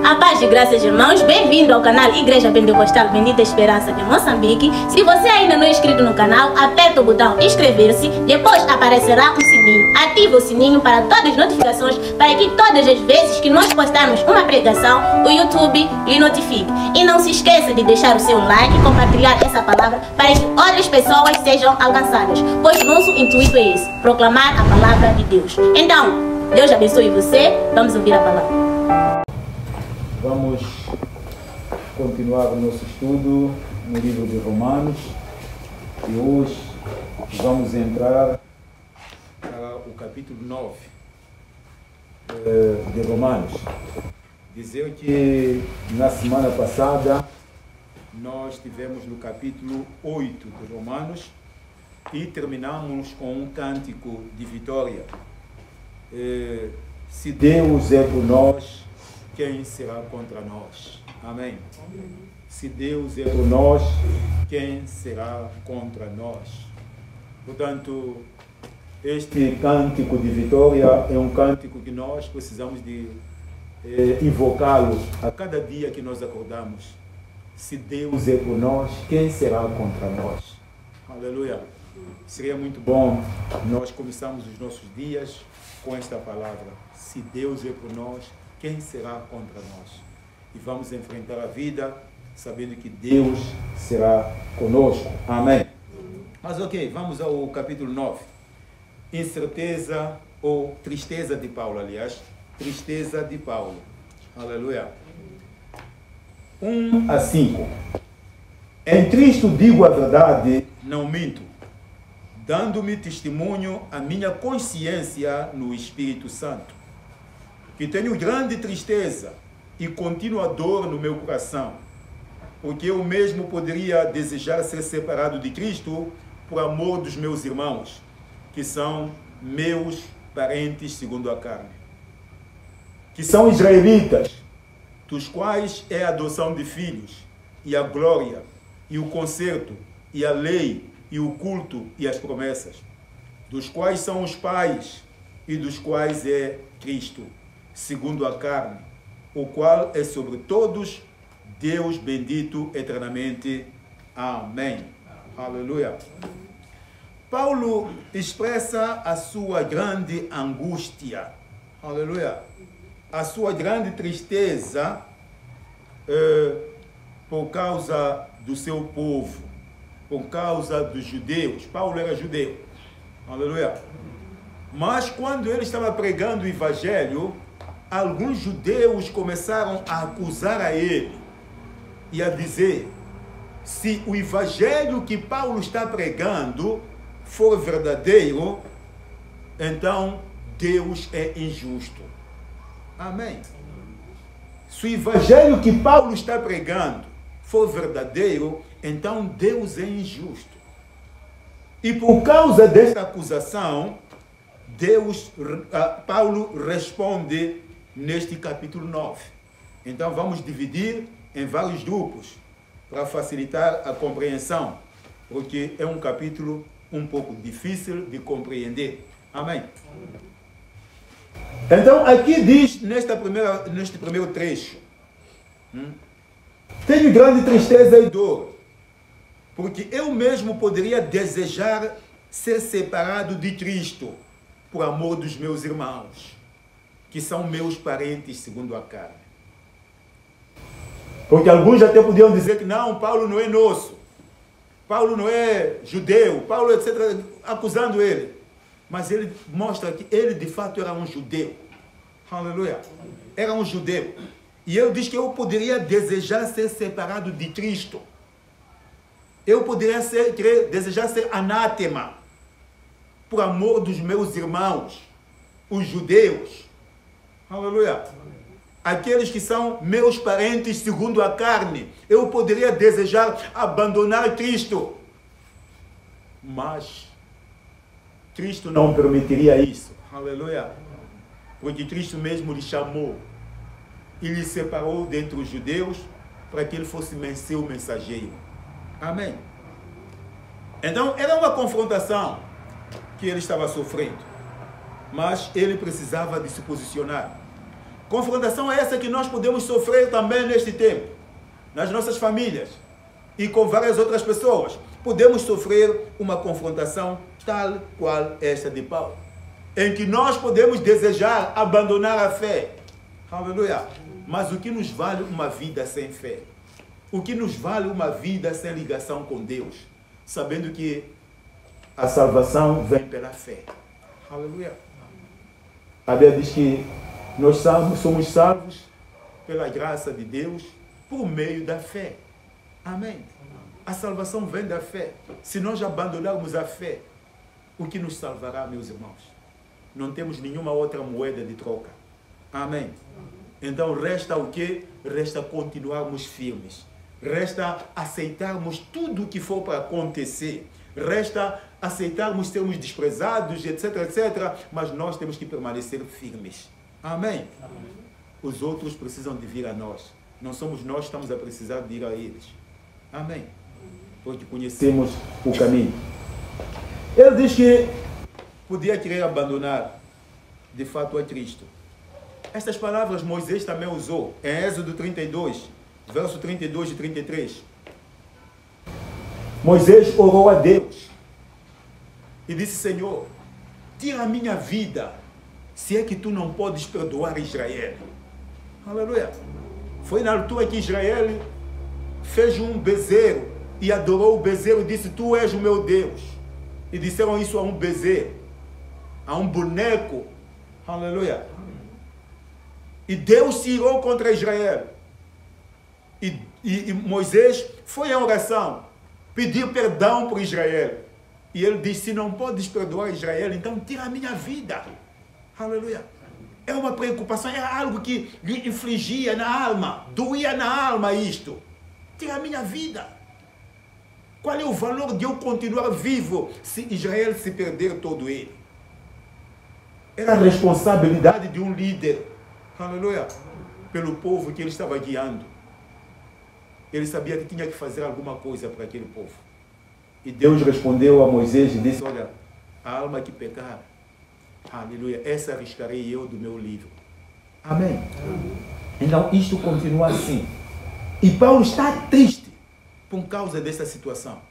A paz e graças, irmãos, bem-vindo ao canal Igreja Pentecostal Bendita Esperança de Moçambique. Se você ainda não é inscrito no canal, aperta o botão inscrever-se, depois aparecerá um sininho. Ative o sininho para todas as notificações, para que todas as vezes que nós postarmos uma pregação, o YouTube lhe notifique. E não se esqueça de deixar o seu like e compartilhar essa palavra para que outras pessoas sejam alcançadas, pois nosso intuito é esse, proclamar a palavra de Deus. Então, Deus abençoe você, vamos ouvir a palavra. Vamos continuar o nosso estudo no livro de Romanos e hoje vamos entrar para o capítulo 9 de Romanos. Dizer que na semana passada nós estivemos no capítulo 8 de Romanos e terminamos com um cântico de vitória. Se Deus é por nós, quem será contra nós? Amém? Se Deus é por nós, quem será contra nós? Portanto, este cântico de vitória é um cântico que nós precisamos de invocá-lo a cada dia que nós acordamos. Se Deus é por nós, quem será contra nós? Aleluia! Seria muito bom nós começarmos os nossos dias com esta palavra. Se Deus é por nós, quem será contra nós? E vamos enfrentar a vida sabendo que Deus será conosco. Amém? Mas ok, vamos ao capítulo 9. Incerteza ou tristeza de Paulo, aliás. Tristeza de Paulo. Aleluia. 1 a 5. Em Cristo digo a verdade, não minto, dando-me testemunho a minha consciência no Espírito Santo, que tenho grande tristeza e contínua dor no meu coração, porque eu mesmo poderia desejar ser separado de Cristo por amor dos meus irmãos, que são meus parentes segundo a carne, que são israelitas, dos quais é a adoção de filhos, e a glória, e o conserto, e a lei, e o culto, e as promessas, dos quais são os pais, e dos quais é Cristo, segundo a carne, o qual é sobre todos, Deus bendito eternamente. Amém. Aleluia. Paulo expressa a sua grande angústia, aleluia, a sua grande tristeza por causa do seu povo, por causa dos judeus. Paulo era judeu, aleluia. Mas quando ele estava pregando o evangelho, alguns judeus começaram a acusar a ele e a dizer: se o evangelho que Paulo está pregando for verdadeiro, então Deus é injusto. Amém? Se o evangelho que Paulo está pregando for verdadeiro, então Deus é injusto. E por causa desta acusação, Paulo responde neste capítulo 9. Então vamos dividir em vários grupos para facilitar a compreensão, porque é um capítulo um pouco difícil de compreender. Amém? Então aqui diz neste primeiro trecho: tenho grande tristeza e dor, porque eu mesmo poderia desejar ser separado de Cristo por amor dos meus irmãos, que são meus parentes segundo a carne. Porque alguns até podiam dizer que não, Paulo não é nosso, Paulo não é judeu, Paulo etc., acusando ele. Mas ele mostra que ele de fato era um judeu. Aleluia. Era um judeu. E ele diz que eu poderia desejar ser separado de Cristo. Eu poderia desejar ser anátema por amor dos meus irmãos, os judeus. Aleluia. Aqueles que são meus parentes segundo a carne. Eu poderia desejar abandonar Cristo. Mas Cristo não permitiria isso. Aleluia. Porque Cristo mesmo lhe chamou e lhe separou dentre os judeus para que ele fosse seu mensageiro. Amém. Então era uma confrontação que ele estava sofrendo, mas ele precisava de se posicionar. Confrontação é essa que nós podemos sofrer também neste tempo, nas nossas famílias e com várias outras pessoas. Podemos sofrer uma confrontação tal qual esta de Paulo, em que nós podemos desejar abandonar a fé. Aleluia. Mas o que nos vale uma vida sem fé? O que nos vale uma vida sem ligação com Deus? Sabendo que a salvação vem pela fé. Aleluia. A Bíblia diz que nós somos salvos pela graça de Deus por meio da fé. Amém. A salvação vem da fé. Se nós abandonarmos a fé, o que nos salvará, meus irmãos? Não temos nenhuma outra moeda de troca. Amém. Então resta o quê? Resta continuarmos firmes. Resta aceitarmos tudo o que for para acontecer. Resta aceitarmos sermos desprezados, etc, etc. Mas nós temos que permanecer firmes. Amém. Os outros precisam de vir a nós. Não somos nós que estamos a precisar de ir a eles. Amém. Porque conhecemos o caminho. Ele diz que podia querer abandonar, de fato, a Cristo. Estas palavras Moisés também usou em Êxodo 32, verso 32 e 33. Moisés orou a Deus e disse: Senhor, tira a minha vida, se é que tu não podes perdoar Israel. Aleluia. Foi na altura que Israel fez um bezerro e adorou o bezerro e disse: tu és o meu Deus. E disseram isso a um bezerro, a um boneco. Aleluia. E Deus se irou contra Israel. E Moisés foi à oração, pediu perdão por Israel. E ele disse: se não podes perdoar Israel, então tira a minha vida. Aleluia. É uma preocupação, era algo que lhe infligia na alma, doía na alma isto. Tira a minha vida. Qual é o valor de eu continuar vivo se Israel se perder todo ele? Era a responsabilidade de um líder, aleluia, pelo povo que ele estava guiando. Ele sabia que tinha que fazer alguma coisa para aquele povo. E Deus respondeu a Moisés e disse: olha, a alma que pecar, aleluia, essa arriscarei eu do meu livro. Amém. Então isto continua assim. E Paulo está triste por causa dessa situação.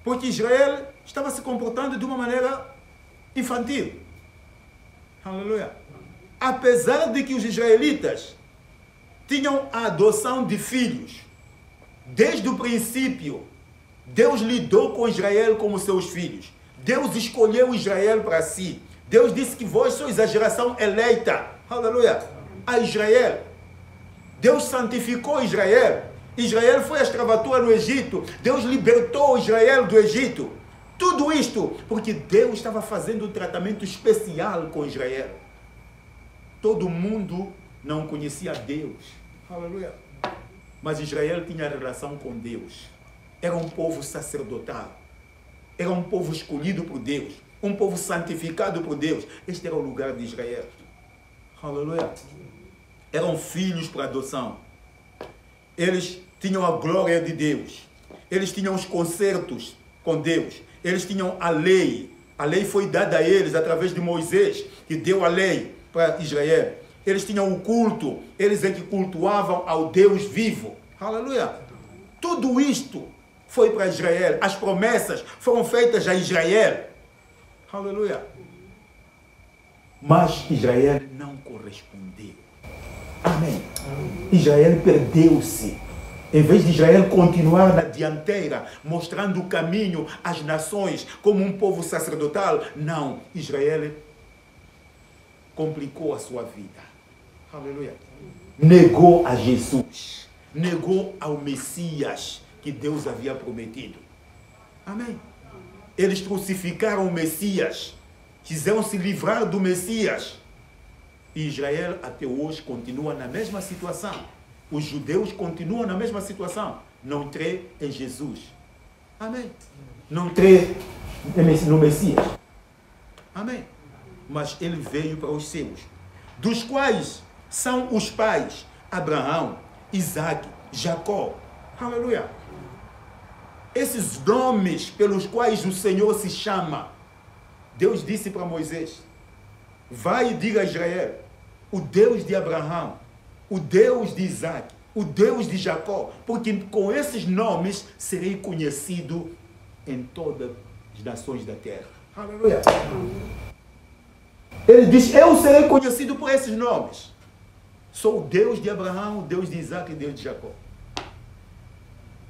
Porque Israel estava se comportando de uma maneira infantil. Aleluia. Apesar de que os israelitas tinham a adoção de filhos, desde o princípio, Deus lidou com Israel como seus filhos. Deus escolheu Israel para si. Deus disse que vós sois a geração eleita. Aleluia. A Israel. Deus santificou Israel. Israel foi à escravatura no Egito. Deus libertou Israel do Egito. Tudo isto porque Deus estava fazendo um tratamento especial com Israel. Todo mundo não conhecia Deus. Aleluia. Mas Israel tinha relação com Deus. Era um povo sacerdotal. Era um povo escolhido por Deus. Um povo santificado por Deus. Este era o lugar de Israel. Aleluia. Eram filhos por adoção. Eles tinham a glória de Deus. Eles tinham os concertos com Deus. Eles tinham a lei. A lei foi dada a eles através de Moisés, que deu a lei para Israel. Eles tinham o culto. Eles é que cultuavam ao Deus vivo. Aleluia. Tudo isto foi para Israel. As promessas foram feitas a Israel. Aleluia. Mas Israel não correspondeu. Amém. Israel perdeu-se. Em vez de Israel continuar na dianteira, mostrando o caminho às nações como um povo sacerdotal, não. Israel complicou a sua vida. Aleluia. Negou a Jesus. Negou ao Messias que Deus havia prometido. Amém. Eles crucificaram o Messias. Quiseram se livrar do Messias. E Israel até hoje continua na mesma situação. Os judeus continuam na mesma situação. Não crê em Jesus. Amém. Não crê no Messias. Amém. Mas ele veio para os seus, dos quais são os pais Abraão, Isaac, Jacó. Aleluia. Esses nomes pelos quais o Senhor se chama. Deus disse para Moisés: vai e diga a Israel o Deus de Abraão, o Deus de Isaac, o Deus de Jacó, porque com esses nomes serei conhecido em todas as nações da terra. Aleluia. Ele diz, eu serei conhecido por esses nomes. Sou o Deus de Abraão, o Deus de Isaac e o Deus de Jacó.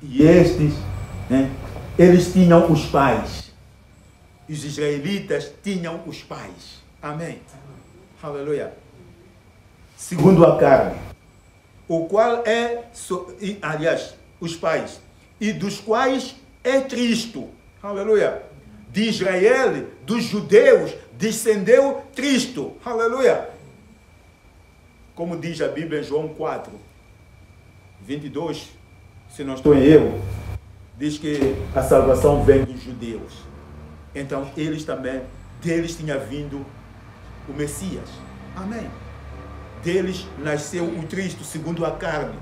E estes, eles tinham os pais. Os israelitas tinham os pais. Amém. Aleluia. Segundo a carne, o qual aliás, os pais, e dos quais é Cristo. Aleluia. De Israel, dos judeus, descendeu Cristo. Aleluia. Como diz a Bíblia em João 4, 22, se não estou em erro, diz que a salvação vem dos judeus. Então, eles também, deles tinha vindo o Messias. Amém. Deles nasceu o Cristo segundo a carne,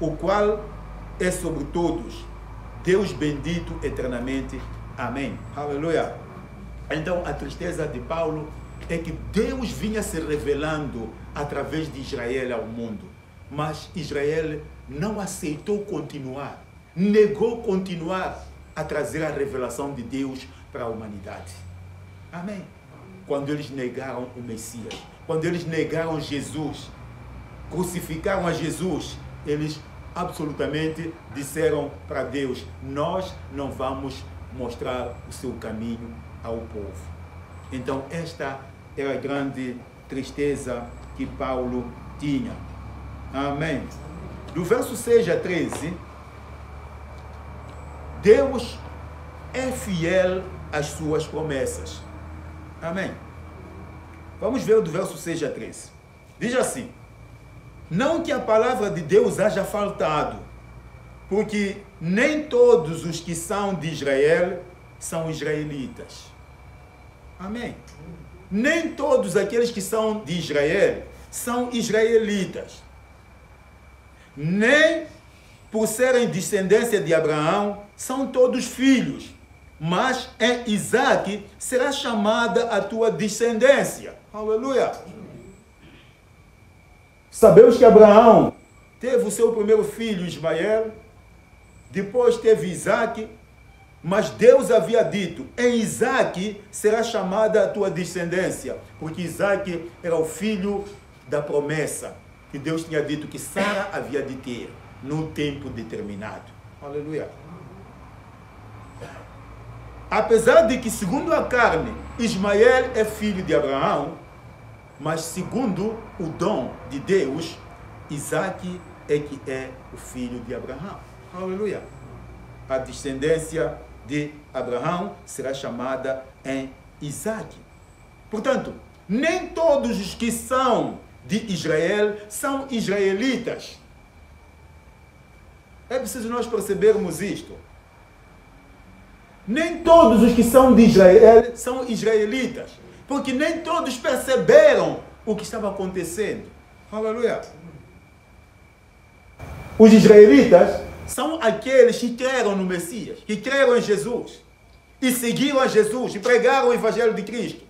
o qual é sobre todos, Deus bendito eternamente. Amém. Aleluia. Então, a tristeza de Paulo é que Deus vinha se revelando através de Israel ao mundo. Mas Israel não aceitou continuar, negou continuar a trazer a revelação de Deus para a humanidade. Amém. Quando eles negaram o Messias, quando eles negaram Jesus, crucificaram a Jesus, eles absolutamente disseram para Deus, nós não vamos mostrar o seu caminho ao povo. Então esta era a grande tristeza que Paulo tinha. Amém. Do verso 6 a 13, Deus é fiel às suas promessas. Amém. Vamos ver do verso 6 a 13. Diz assim, não que a palavra de Deus haja faltado, porque nem todos os que são de Israel são israelitas. Amém. Nem todos aqueles que são de Israel são israelitas. Nem por serem descendência de Abraão são todos filhos, mas em Isaac será chamada a tua descendência. Aleluia. Sabemos que Abraão teve o seu primeiro filho, Ismael, depois teve Isaac, mas Deus havia dito, em Isaac será chamada a tua descendência, porque Isaac era o filho da promessa, que Deus tinha dito que Sara havia de ter, no tempo determinado. Aleluia. Apesar de que, segundo a carne, Ismael é filho de Abraão, mas segundo o dom de Deus, Isaac é que é o filho de Abraão. Aleluia. A descendência de Abraão será chamada em Isaac. Portanto, nem todos os que são de Israel são israelitas. É preciso nós percebermos isto. Nem todos os que são de Israel são israelitas, porque nem todos perceberam o que estava acontecendo. Aleluia. Os israelitas são aqueles que creram no Messias, que creram em Jesus, e seguiram a Jesus, e pregaram o Evangelho de Cristo.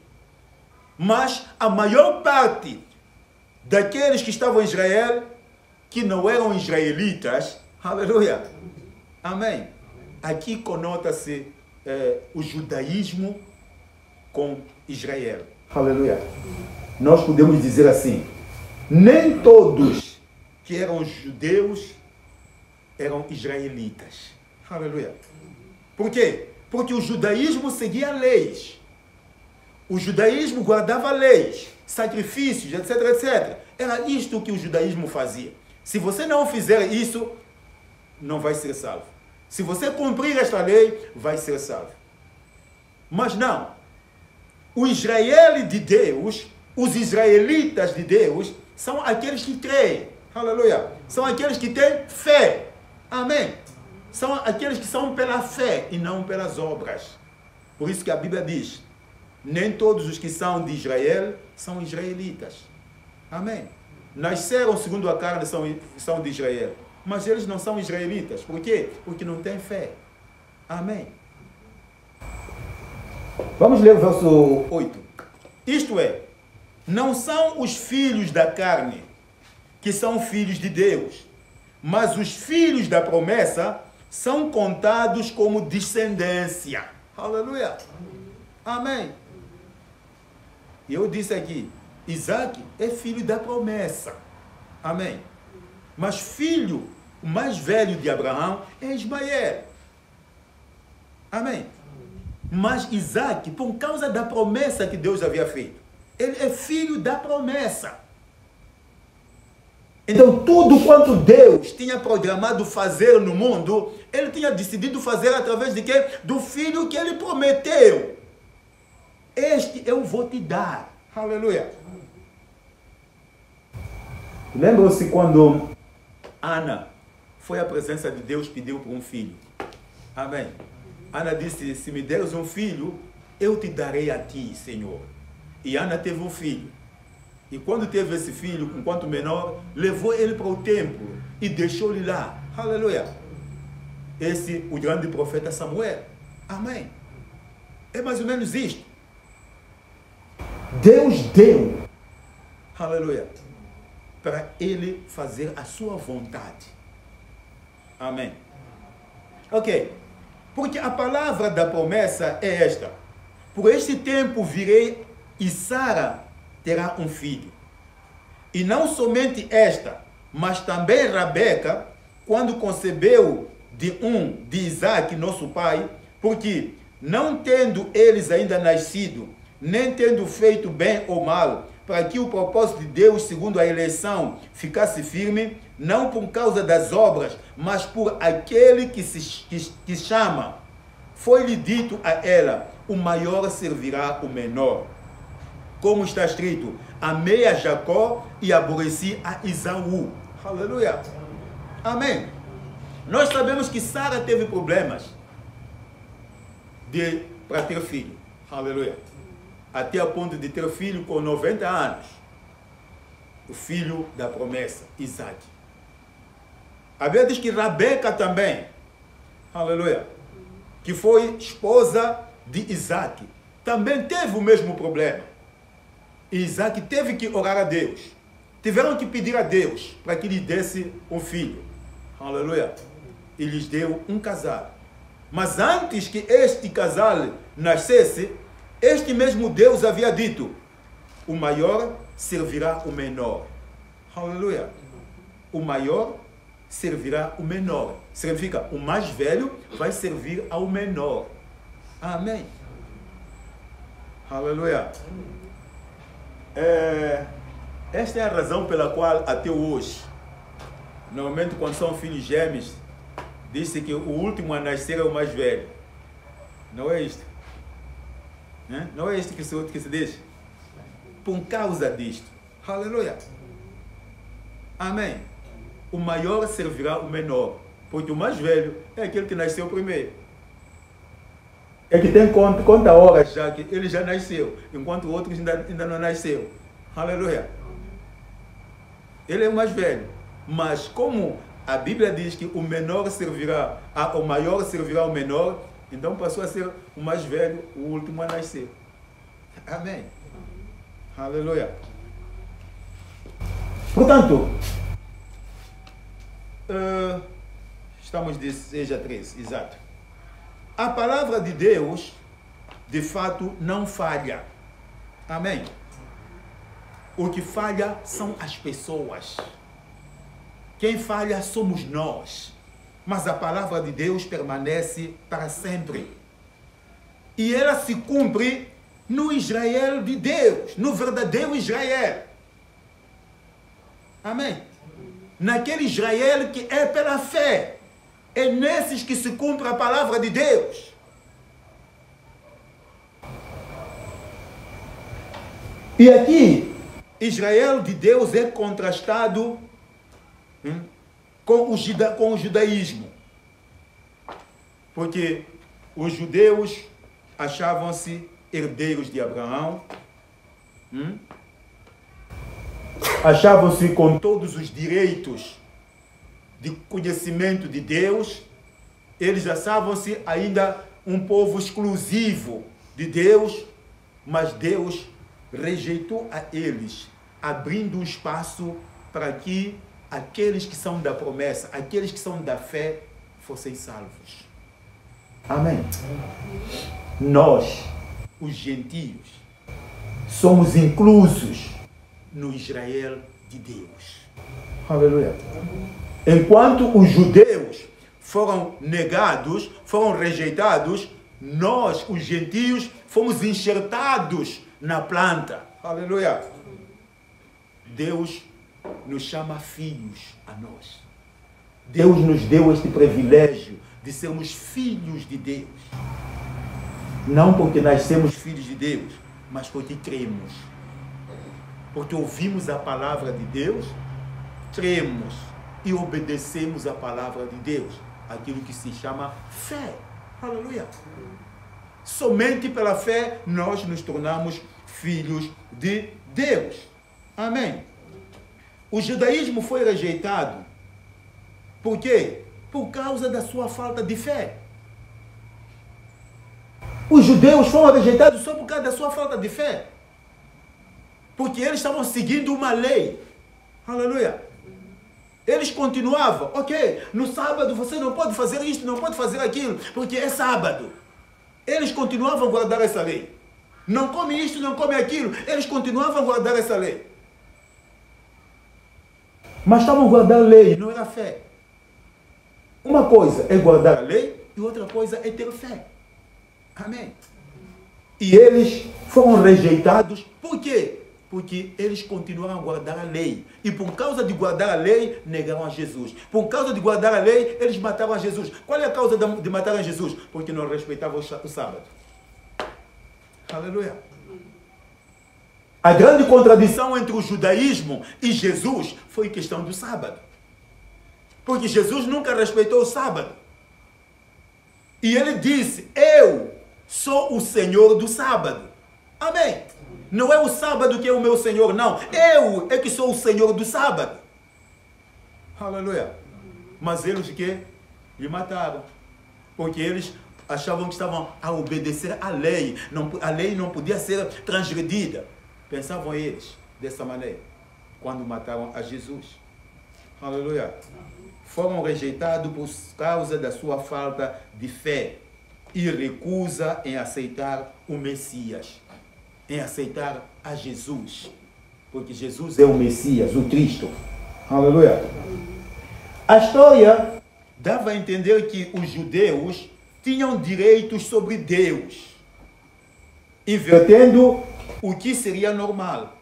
Mas a maior parte daqueles que estavam em Israel, que não eram israelitas, aleluia, amém. Aqui conota-se o judaísmo com Israel. Aleluia. Nós podemos dizer assim, nem todos que eram judeus eram israelitas. Aleluia. Por quê? Porque o judaísmo seguia leis. O judaísmo guardava leis, sacrifícios, etc, etc. Era isto que o judaísmo fazia. Se você não fizer isso, não vai ser salvo. Se você cumprir esta lei, vai ser salvo. Mas não. O Israel de Deus, os israelitas de Deus, são aqueles que creem. Aleluia. São aqueles que têm fé. Amém. São aqueles que são pela fé e não pelas obras. Por isso que a Bíblia diz, nem todos os que são de Israel são israelitas. Amém. Nasceram segundo a carne, são de Israel. Mas eles não são israelitas. Por quê? Porque não têm fé. Amém. Vamos ler o verso 8. Isto é, não são os filhos da carne que são filhos de Deus, mas os filhos da promessa são contados como descendência. Aleluia. Amém. E eu disse aqui, Isaac é filho da promessa. Amém. Mas filho, o mais velho de Abraão é Ismael. Amém. Mas Isaac, por causa da promessa que Deus havia feito, ele é filho da promessa. Então, tudo quanto Deus tinha programado fazer no mundo, ele tinha decidido fazer através de quê? Do filho que ele prometeu. Este eu vou te dar. Aleluia. Lembram-se quando Ana foi à presença de Deus, pediu por um filho. Amém. Ana disse, se me deres um filho, eu te darei a ti, Senhor. E Ana teve um filho. E quando teve esse filho, enquanto menor, levou ele para o templo e deixou-lhe lá. Aleluia. Esse, o grande profeta Samuel. Amém. É mais ou menos isto. Deus deu. Aleluia. Para ele fazer a sua vontade. Amém. Ok. Porque a palavra da promessa é esta. Por este tempo virei e Sara terá um filho. E não somente esta, mas também Rabeca, quando concebeu de Isaac, nosso pai, porque não tendo eles ainda nascido, nem tendo feito bem ou mal, para que o propósito de Deus, segundo a eleição, ficasse firme, não por causa das obras, mas por aquele que chama. Foi-lhe dito a ela, o maior servirá o menor. Como está escrito, amei a Jacó e aborreci a Esaú. Aleluia. Amém. Nós sabemos que Sara teve problemas para ter filho. Aleluia. Até a ponto de ter filho com 90 anos. O filho da promessa, Isaac. A Bíblia diz que Rabeca também, aleluia, que foi esposa de Isaac, também teve o mesmo problema. E Isaac teve que orar a Deus. Tiveram que pedir a Deus para que lhe desse um filho. Aleluia. E lhes deu um casal. Mas antes que este casal nascesse, este mesmo Deus havia dito, o maior servirá o menor. Aleluia. O maior servirá o menor. Significa, o mais velho vai servir ao menor. Amém. Aleluia. Esta é a razão pela qual até hoje, normalmente quando são filhos gêmeos, diz-se que o último a nascer é o mais velho. Não é isto? Não é isto que se diz? Por causa disto. Aleluia. Amém. O maior servirá o menor, porque o mais velho é aquele que nasceu primeiro. É que tem conta horas já que ele já nasceu, enquanto o outro ainda não nasceu. Aleluia. Ele é o mais velho. Mas como a Bíblia diz que o menor servirá, o maior servirá ao menor, então passou a ser o mais velho, o último a nascer. Amém. Aleluia. Portanto, estamos de 6 a 3, exato. A palavra de Deus, de fato, não falha. Amém. O que falha são as pessoas. Quem falha somos nós. Mas a palavra de Deus permanece para sempre. E ela se cumpre no Israel de Deus, no verdadeiro Israel. Amém. Naquele Israel que é pela fé. É nesses que se cumpre a palavra de Deus. E aqui, Israel de Deus é contrastado com o judaísmo. Porque os judeus achavam-se herdeiros de Abraão, achavam-se com todos os direitos de conhecimento de Deus, eles achavam-se ainda um povo exclusivo de Deus, mas Deus rejeitou a eles, abrindo um espaço para que aqueles que são da promessa, aqueles que são da fé, fossem salvos. Amém. Nós, os gentios, somos inclusos no Israel de Deus. Aleluia. Enquanto os judeus foram negados, foram rejeitados, nós, os gentios, fomos enxertados na planta. Aleluia. Deus nos chama filhos a nós. Deus nos deu este privilégio de sermos filhos de Deus. Não porque nascemos filhos de Deus, mas porque cremos. Porque ouvimos a palavra de Deus, cremos e obedecemos a palavra de Deus. Aquilo que se chama fé. Aleluia. Somente pela fé nós nos tornamos filhos de Deus. Amém. O judaísmo foi rejeitado. Por quê? Por causa da sua falta de fé. Os judeus foram rejeitados só por causa da sua falta de fé. Porque eles estavam seguindo uma lei. Aleluia. Eles continuavam, ok, no sábado você não pode fazer isto, não pode fazer aquilo, porque é sábado. Eles continuavam a guardar essa lei. Não come isto, não come aquilo. Eles continuavam a guardar essa lei. Mas estavam guardando a lei, não era fé. Uma coisa é guardar a lei e outra coisa é ter fé. Amém. E eles foram rejeitados. Por quê? Porque eles continuaram a guardar a lei. E por causa de guardar a lei, negaram a Jesus. Por causa de guardar a lei, eles mataram a Jesus. Qual é a causa de matar a Jesus? Porque não respeitavam o sábado. Aleluia. A grande contradição entre o judaísmo e Jesus foi a questão do sábado. Porque Jesus nunca respeitou o sábado. E ele disse, eu sou o Senhor do sábado. Amém. Não é o sábado que é o meu Senhor, não. Eu é que sou o Senhor do sábado. Aleluia. Mas eles que lhe mataram. Porque eles achavam que estavam a obedecer à lei. A lei não podia ser transgredida. Pensavam eles dessa maneira. Quando mataram a Jesus. Aleluia. Foram rejeitados por causa da sua falta de fé. E recusa em aceitar o Messias. Em aceitar a Jesus. Porque Jesus é o Messias, o Cristo. Aleluia. A história dava a entender que os judeus tinham direitos sobre Deus. Invertendo o que seria normal.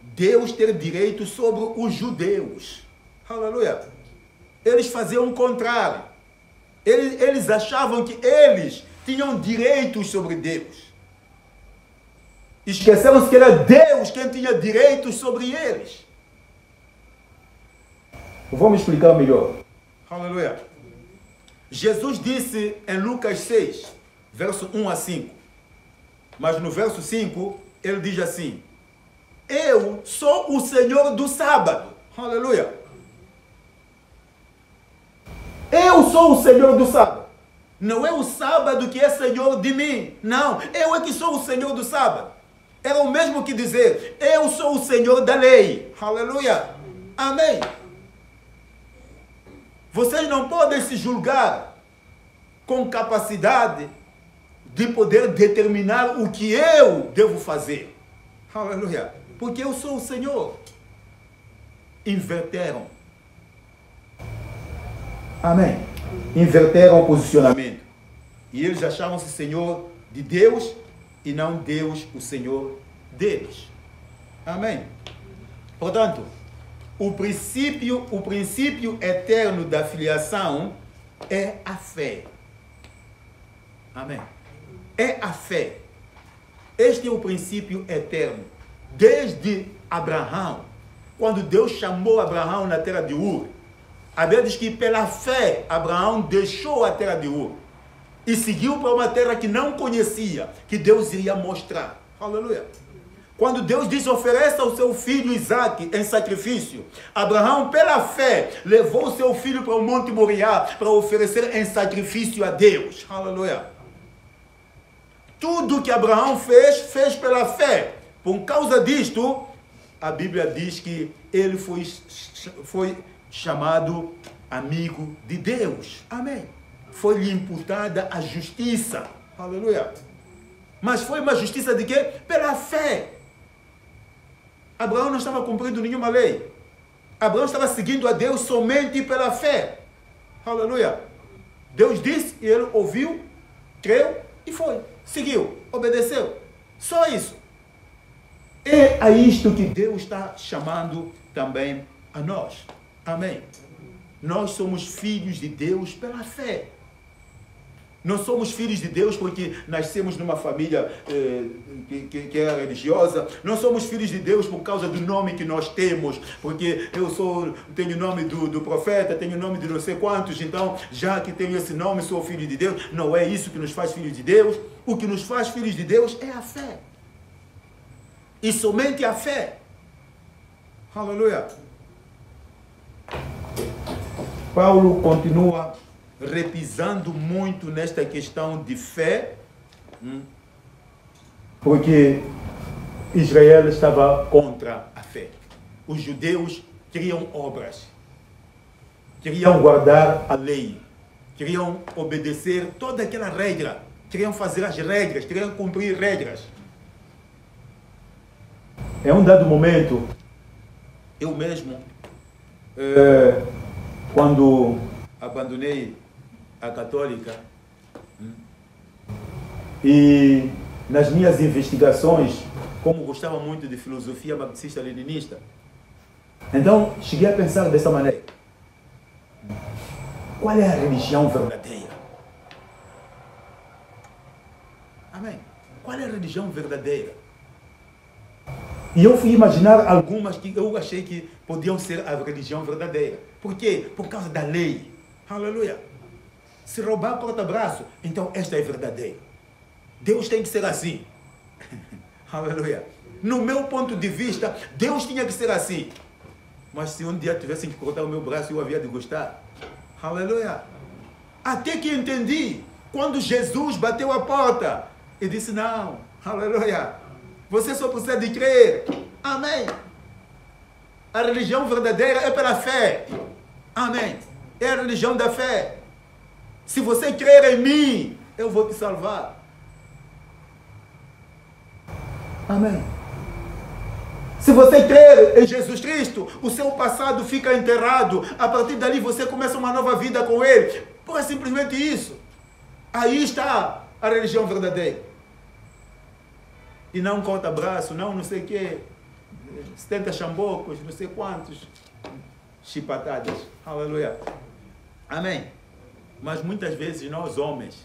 Deus ter direitos sobre os judeus. Aleluia. Eles faziam o contrário. Eles achavam que eles tinham direitos sobre Deus. Esqueceram-se que era Deus quem tinha direitos sobre eles. Vamos explicar melhor. Aleluia. Jesus disse em Lucas 6, verso 1 a 5. Mas no verso 5, ele diz assim: eu sou o Senhor do sábado. Aleluia. Eu sou o Senhor do sábado. Não é o sábado que é Senhor de mim. Não, eu é que sou o Senhor do sábado. Era o mesmo que dizer, eu sou o Senhor da lei. Aleluia. Amém. Vocês não podem se julgar com capacidade de poder determinar o que eu devo fazer. Aleluia. Porque eu sou o Senhor. Inverteram. Amém. Inverteram o posicionamento. E eles achavam-se Senhor de Deus e não Deus o Senhor deles. Amém. Portanto, o princípio eterno da filiação é a fé. Amém. É a fé. Este é o princípio eterno. Desde Abraão, quando Deus chamou Abraão na terra de Ur, a Bíblia diz que pela fé Abraão deixou a terra de Ur e seguiu para uma terra que não conhecia, que Deus iria mostrar. Aleluia. Quando Deus diz, ofereça o seu filho Isaque em sacrifício, Abraão, pela fé, levou o seu filho para o Monte Moriá para oferecer em sacrifício a Deus. Aleluia. Tudo que Abraão fez pela fé, Por causa disto, a Bíblia diz que ele foi chamado amigo de Deus. Amém. Foi-lhe imputada a justiça. Aleluia. Mas foi uma justiça de quê? Pela fé. Abraão não estava cumprindo nenhuma lei. Abraão estava seguindo a Deus somente pela fé. Aleluia. Deus disse e ele ouviu, creu e foi. Seguiu, obedeceu. Só isso. É a isto que Deus está chamando também a nós. Amém. Nós somos filhos de Deus pela fé. Não somos filhos de Deus porque nascemos numa família que é religiosa. Não somos filhos de Deus por causa do nome que nós temos. Porque tenho o nome do profeta, tenho o nome de não sei quantos. Então, já que tenho esse nome, sou filho de Deus. Não é isso que nos faz filhos de Deus. O que nos faz filhos de Deus é a fé. E somente a fé. Aleluia. Paulo continua repisando muito nesta questão de fé, porque Israel estava contra a fé. Os judeus queriam obras, queriam guardar a lei, queriam obedecer toda aquela regra, queriam fazer as regras, queriam cumprir regras. Em um dado momento, eu mesmo, quando abandonei a católica, e nas minhas investigações, como gostava muito de filosofia marxista-leninista, então cheguei a pensar dessa maneira: qual é a religião verdadeira? Amém? Qual é a religião verdadeira? E eu fui imaginar algumas que eu achei que podiam ser a religião verdadeira. Por quê? Por causa da lei. Aleluia. Se roubar, corta braço. Então esta é verdadeira. Deus tem que ser assim. Aleluia. No meu ponto de vista, Deus tinha que ser assim. Mas se um dia tivessem que cortar o meu braço, eu havia de gostar. Aleluia. Até que entendi. Quando Jesus bateu a porta e disse: não, aleluia, você só precisa de crer. Amém. A religião verdadeira é pela fé. Amém. É a religião da fé. Se você crer em mim, eu vou te salvar. Amém. Se você crer em Jesus Cristo, o seu passado fica enterrado. A partir dali você começa uma nova vida com Ele. Por simplesmente isso. Aí está a religião verdadeira. E não corta braço, não sei o quê. 70 chambocos, não sei quantos. Chipatadas. Aleluia. Amém. Mas muitas vezes nós homens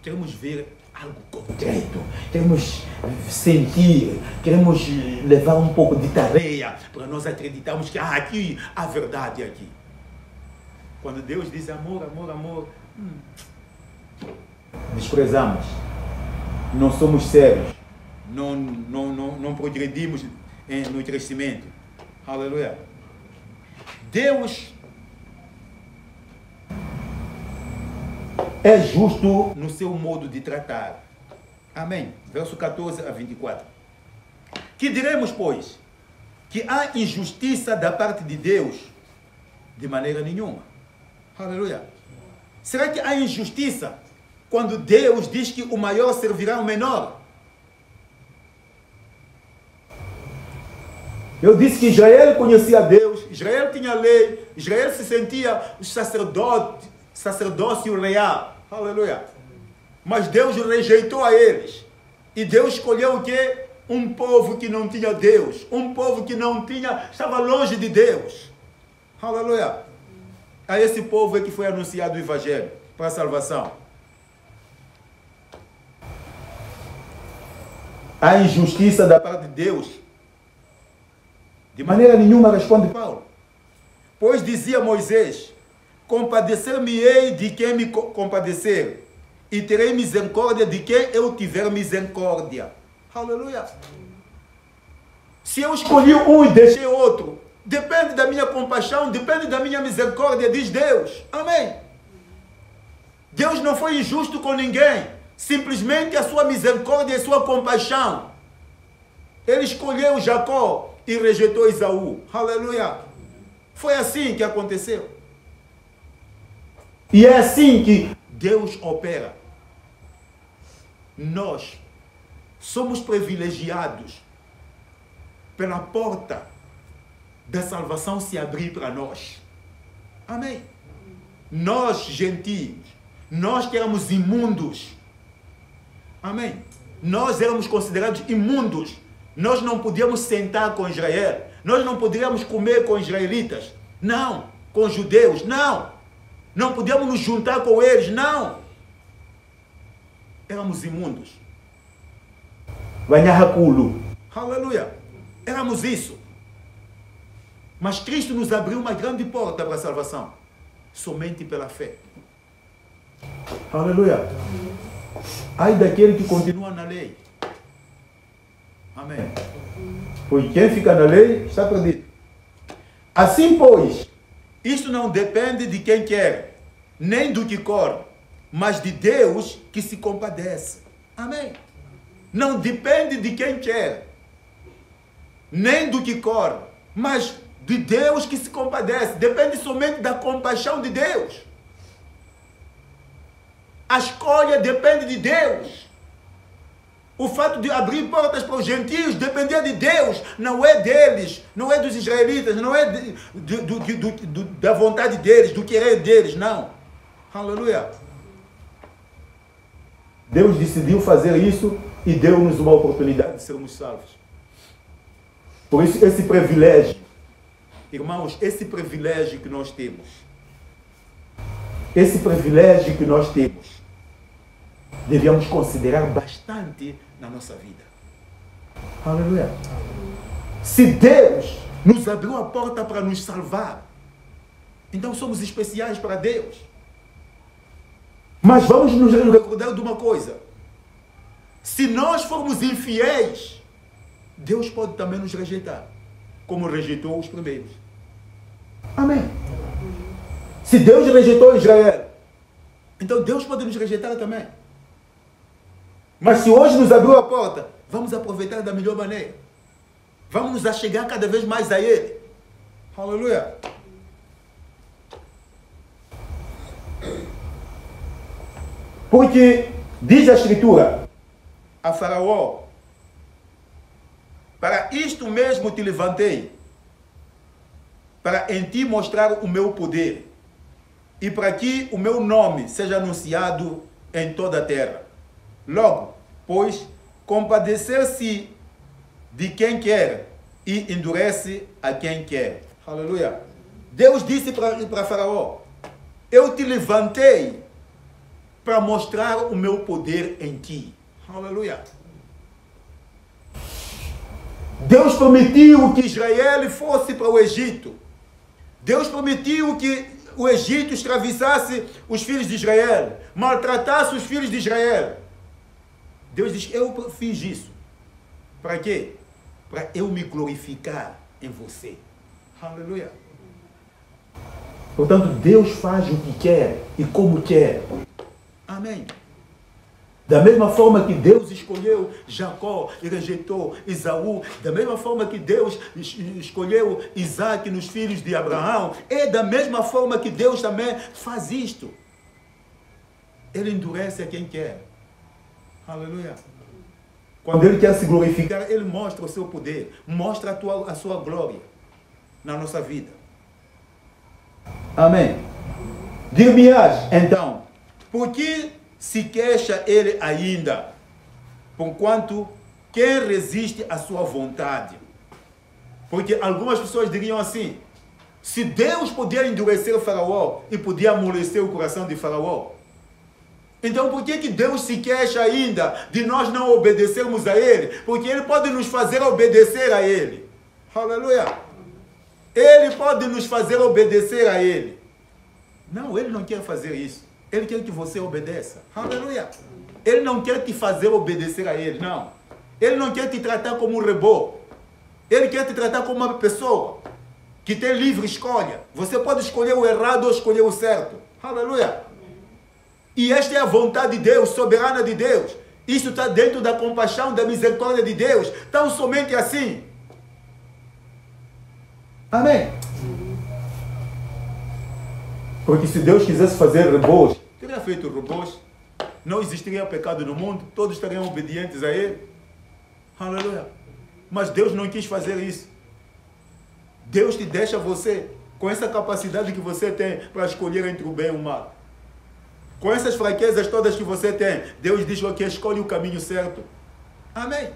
queremos ver algo concreto, queremos sentir, queremos levar um pouco de tarefa para nós acreditarmos que aqui a verdade é aqui. Quando Deus diz amor, amor, amor, desprezamos, não somos sérios, não progredimos no crescimento. Aleluia. Deus é justo no seu modo de tratar. Amém. Verso 14 a 24. Que diremos, pois? Que há injustiça da parte de Deus? De maneira nenhuma. Aleluia. Será que há injustiça quando Deus diz que o maior servirá ao menor? Eu disse que Israel conhecia Deus, Israel tinha lei, Israel se sentia sacerdócio real. Aleluia. Mas Deus rejeitou a eles. E Deus escolheu o quê? Um povo que não tinha Deus. Um povo que não tinha, estava longe de Deus. Aleluia. A esse povo é que foi anunciado o Evangelho para a salvação. A injustiça da parte de Deus? De maneira nenhuma, responde Paulo. Pois dizia Moisés: compadecer-me-ei de quem me compadecer, e terei misericórdia de quem eu tiver misericórdia. Aleluia. Se eu escolhi um e deixei outro, depende da minha compaixão, depende da minha misericórdia, diz Deus. Amém. Deus não foi injusto com ninguém, simplesmente a sua misericórdia e a sua compaixão. Ele escolheu Jacó e rejeitou Esaú. Aleluia. Foi assim que aconteceu. E é assim que Deus opera. Nós somos privilegiados pela porta da salvação se abrir para nós. Amém. Nós, gentios, nós que éramos imundos. Amém. Nós éramos considerados imundos. Nós não podíamos sentar com Israel. Nós não podíamos comer com israelitas. Não. Com judeus. Não. Não podíamos nos juntar com eles. Não. Éramos imundos. Vanhahakulo. Aleluia. Éramos isso. Mas Cristo nos abriu uma grande porta para a salvação. Somente pela fé. Aleluia. Ai daquele que continua na lei. Amém. Pois quem fica na lei está perdido. Assim, pois, isto não depende de quem quer, nem do que corre, mas de Deus que se compadece. Amém. Não depende de quem quer, nem do que corre, mas de Deus que se compadece. Depende somente da compaixão de Deus. A escolha depende de Deus. O fato de abrir portas para os gentios dependia de Deus, não é deles, não é dos israelitas, não é da vontade deles, do querer deles, não. Aleluia. Deus decidiu fazer isso e deu-nos uma oportunidade de sermos salvos. Por isso, esse privilégio, irmãos, esse privilégio que nós temos, devemos considerar bastante na nossa vida. Aleluia. Se Deus nos abriu a porta para nos salvar, então somos especiais para Deus. Mas vamos nos recordar de uma coisa. Se nós formos infiéis, Deus pode também nos rejeitar, como rejeitou os primeiros. Amém. Se Deus rejeitou Israel, então Deus pode nos rejeitar também. Mas se hoje nos abriu a porta, vamos aproveitar da melhor maneira. Vamos nos achegar cada vez mais a Ele. Aleluia. Porque diz a Escritura a Faraó: para isto mesmo te levantei, para em ti mostrar o meu poder, e para que o meu nome seja anunciado em toda a terra. Logo, pois, compadecer-se de quem quer e endurece a quem quer. Aleluia. Deus disse para Faraó: eu te levantei para mostrar o meu poder em ti. Aleluia. Deus permitiu que Israel fosse para o Egito. Deus permitiu que o Egito escravizasse os filhos de Israel, maltratasse os filhos de Israel. Deus diz: eu fiz isso. Para quê? Para eu me glorificar em você. Aleluia. Portanto, Deus faz o que quer e como quer. Amém. Da mesma forma que Deus escolheu Jacó e rejeitou Esaú, da mesma forma que Deus escolheu Isaac nos filhos de Abraão, é da mesma forma que Deus também faz isto. Ele endurece a quem quer. Aleluia. Quando Ele quer se glorificar, Ele mostra o seu poder, mostra a sua glória na nossa vida. Amém. Dir-me-ás, então, por que se queixa ele ainda, porquanto quem resiste à sua vontade? Porque algumas pessoas diriam assim: se Deus podia endurecer o Faraó e podia amolecer o coração de Faraó, então por que Deus se queixa ainda de nós não obedecermos a Ele? Porque Ele pode nos fazer obedecer a Ele. Aleluia. Ele pode nos fazer obedecer a Ele. Não, Ele não quer fazer isso. Ele quer que você obedeça. Aleluia. Ele não quer te fazer obedecer a Ele, não. Ele não quer te tratar como um robô. Ele quer te tratar como uma pessoa que tem livre escolha. Você pode escolher o errado ou escolher o certo. Aleluia. E esta é a vontade de Deus, soberana de Deus. Isso está dentro da compaixão, da misericórdia de Deus. Tão somente assim. Amém. Porque se Deus quisesse fazer robôs, teria feito robôs. Não existiria pecado no mundo. Todos estariam obedientes a Ele. Aleluia. Mas Deus não quis fazer isso. Deus te deixa você com essa capacidade que você tem para escolher entre o bem e o mal. Com essas fraquezas todas que você tem, Deus diz que escolhe o caminho certo. Amém.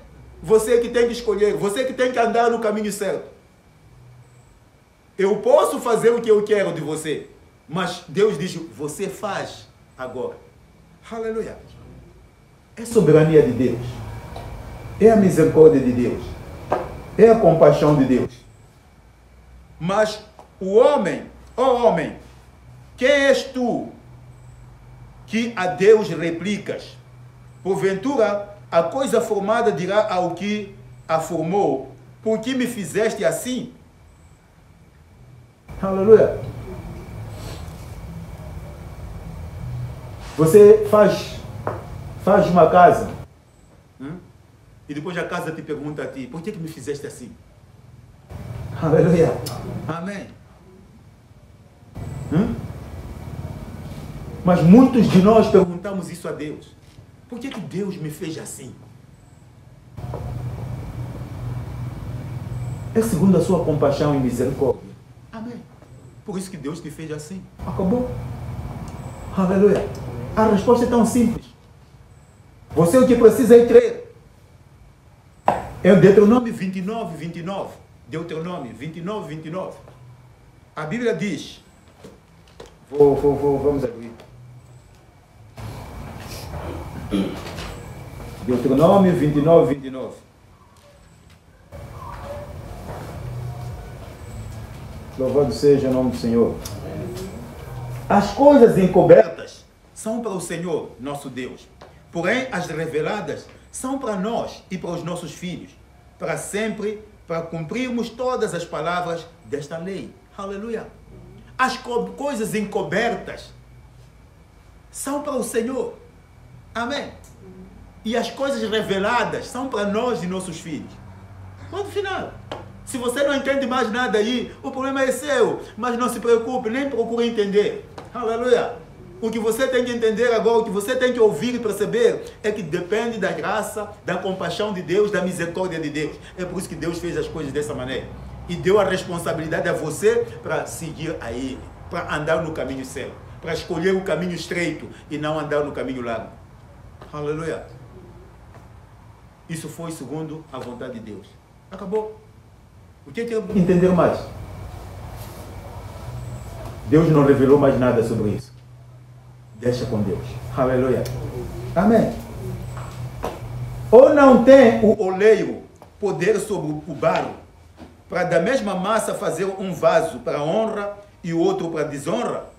Você que tem que escolher, você que tem que andar no caminho certo. Eu posso fazer o que eu quero de você, mas Deus diz, você faz agora. Aleluia. É soberania de Deus. É a misericórdia de Deus. É a compaixão de Deus. Mas o homem, ó homem, quem és tu que a Deus replicas? Porventura, a coisa formada dirá ao que a formou, por que me fizeste assim? Aleluia. Você faz uma casa, e depois a casa te pergunta a ti, por que me fizeste assim? Aleluia. Amém. Mas muitos de nós perguntamos isso a Deus. Por que Deus me fez assim? É segundo a sua compaixão e misericórdia. Amém. Por isso que Deus te fez assim. Acabou. Aleluia. A resposta é tão simples. Você o que precisa é crer. É o Deuteronômio 29, 29. Deuteronômio 29, 29. A Bíblia diz... Vamos abrir. Deuteronômio 29, 29. Louvado seja o nome do Senhor. As coisas encobertas são para o Senhor, nosso Deus. Porém, as reveladas são para nós e para os nossos filhos, para sempre, para cumprirmos todas as palavras desta lei. Aleluia. As coisas encobertas são para o Senhor. Amém. E as coisas reveladas são para nós e nossos filhos. Ponto final. Se você não entende mais nada aí, o problema é seu. Mas não se preocupe, nem procure entender. Aleluia. O que você tem que entender agora, o que você tem que ouvir e perceber, é que depende da graça, da compaixão de Deus, da misericórdia de Deus. É por isso que Deus fez as coisas dessa maneira. E deu a responsabilidade a você para seguir a Ele, para andar no caminho certo, para escolher o caminho estreito e não andar no caminho largo. Aleluia. Isso foi segundo a vontade de Deus. Acabou. O que é entender mais? Deus não revelou mais nada sobre isso. Deixa com Deus. Aleluia. Amém. Ou não tem o oleiro poder sobre o barro, para da mesma massa fazer um vaso para honra e o outro para desonra?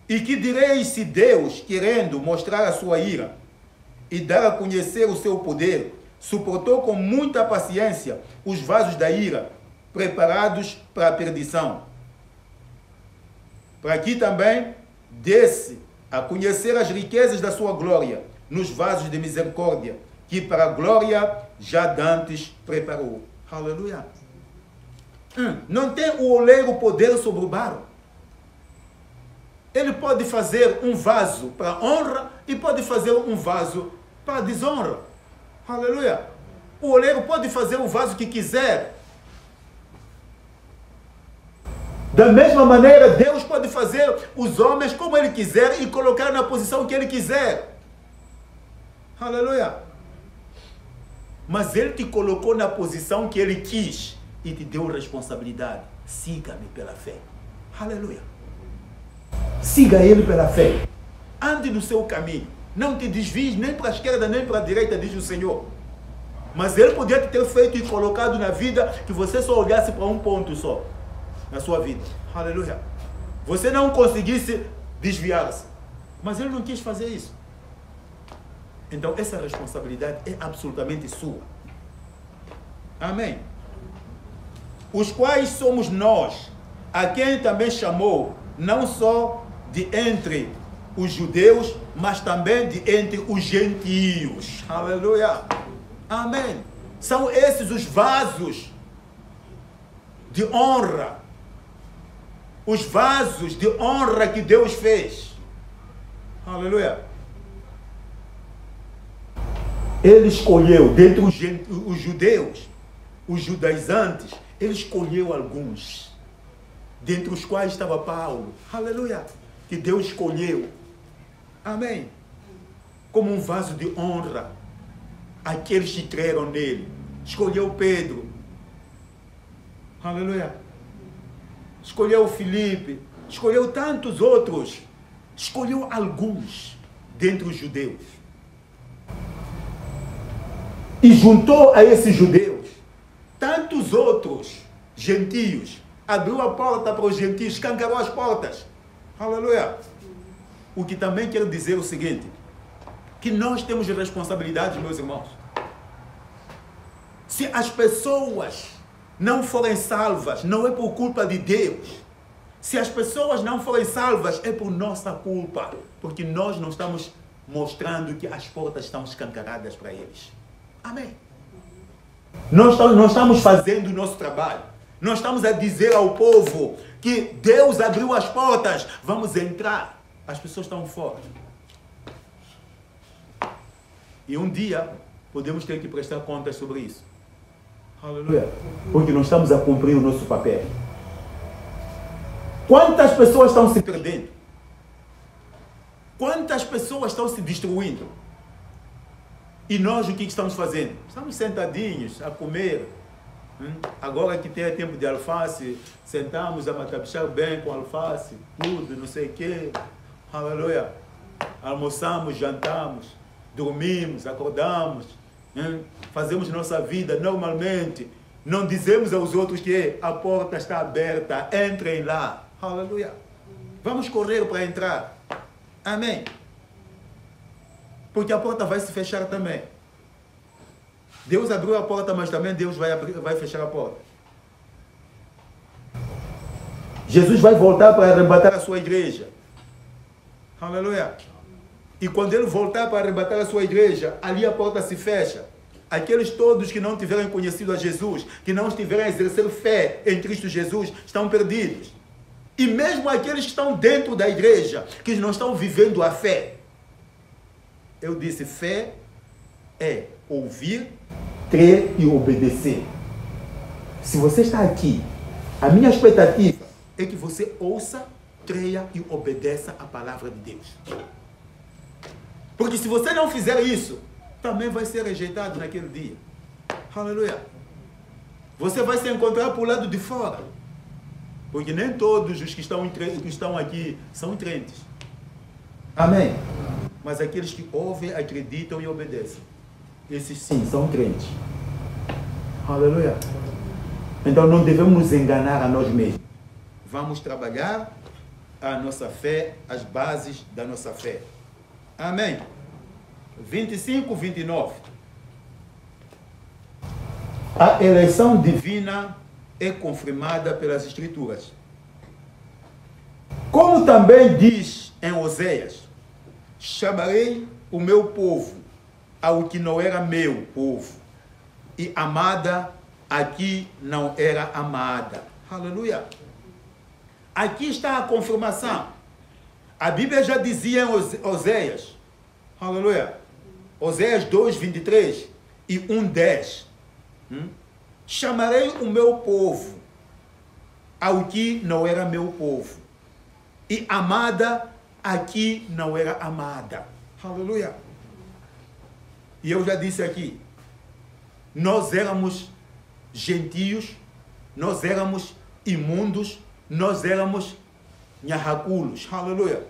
E que direis se Deus, querendo mostrar a sua ira e dar a conhecer o seu poder, suportou com muita paciência os vasos da ira, preparados para a perdição, para que também desse a conhecer as riquezas da sua glória nos vasos de misericórdia, que para a glória já dantes preparou. Aleluia. Não tem o oleiro poder sobre o barro. Ele pode fazer um vaso para honra e pode fazer um vaso para desonra. Aleluia. O oleiro pode fazer o vaso que quiser. Da mesma maneira, Deus pode fazer os homens como Ele quiser e colocar na posição que Ele quiser. Aleluia. Mas Ele te colocou na posição que Ele quis e te deu responsabilidade. Siga-me pela fé. Aleluia. Siga Ele pela fé. Ande no seu caminho. Não te desvies nem para a esquerda nem para a direita, diz o Senhor. Mas Ele podia te ter feito e colocado na vida que você só olhasse para um ponto só na sua vida. Aleluia. Você não conseguisse desviar-se. Mas Ele não quis fazer isso. Então essa responsabilidade é absolutamente sua. Amém. Os quais somos nós, a quem também chamou, não só de entre os judeus, mas também de entre os gentios. Aleluia. Amém. São esses os vasos de honra. Os vasos de honra que Deus fez. Aleluia. Ele escolheu, dentre os judeus, os judaizantes, ele escolheu alguns, dentre os quais estava Paulo. Aleluia. Que Deus escolheu. Amém. Como um vaso de honra. Aqueles que creram nele. Escolheu Pedro. Aleluia. Escolheu Filipe. Escolheu tantos outros. Escolheu alguns dentre os judeus. E juntou a esses judeus tantos outros gentios. Abriu a porta para os gentios, escancarou as portas. Aleluia. O que também quero dizer o seguinte, que nós temos responsabilidade, meus irmãos. Se as pessoas não forem salvas, não é por culpa de Deus. Se as pessoas não forem salvas, é por nossa culpa. Porque nós não estamos mostrando que as portas estão escancaradas para eles. Amém. Nós não estamos fazendo o nosso trabalho. Nós estamos a dizer ao povo que Deus abriu as portas, vamos entrar. As pessoas estão fora. E um dia podemos ter que prestar contas sobre isso. Aleluia. Porque nós estamos a cumprir o nosso papel. Quantas pessoas estão se perdendo? Quantas pessoas estão se destruindo? E nós o que estamos fazendo? Estamos sentadinhos a comer. Agora que tem tempo de alface, sentamos a matapichar bem com alface, tudo, não sei o quê. Aleluia. Almoçamos, jantamos, dormimos, acordamos, fazemos nossa vida normalmente. Não dizemos aos outros que a porta está aberta, entrem lá. Aleluia. Vamos correr para entrar. Amém. Porque a porta vai se fechar também. Deus abriu a porta, mas também Deus vai fechar a porta. Jesus vai voltar para arrebatar a sua igreja. Aleluia. E quando ele voltar para arrebatar a sua igreja, ali a porta se fecha. Aqueles todos que não tiverem conhecido a Jesus, que não estiverem a exercer fé em Cristo Jesus, estão perdidos. E mesmo aqueles que estão dentro da igreja, que não estão vivendo a fé. Eu disse, fé é ouvir, crer e obedecer. Se você está aqui, a minha expectativa é que você ouça, creia e obedeça a palavra de Deus. Porque se você não fizer isso, também vai ser rejeitado naquele dia. Aleluia. Você vai se encontrar por lado de fora. Porque nem todos os que estão aqui são crentes. Amém. Mas aqueles que ouvem, acreditam e obedecem. Esses sim são crentes. Aleluia. Então não devemos nos enganar a nós mesmos. Vamos trabalhar a nossa fé, as bases da nossa fé. Amém. 25, 29. A eleição divina é confirmada pelas Escrituras. Como também diz em Oséias, chamarei o meu povo ao que não era meu povo, e amada a que não era amada. Aleluia. Aqui está a confirmação. A Bíblia já dizia em Oséias, aleluia, Oséias 2, 23 e 1, 10. Chamarei o meu povo ao que não era meu povo, e amada a que não era amada. Aleluia. E eu já disse aqui, nós éramos gentios, nós éramos imundos, nós éramos nhahaculos. Aleluia.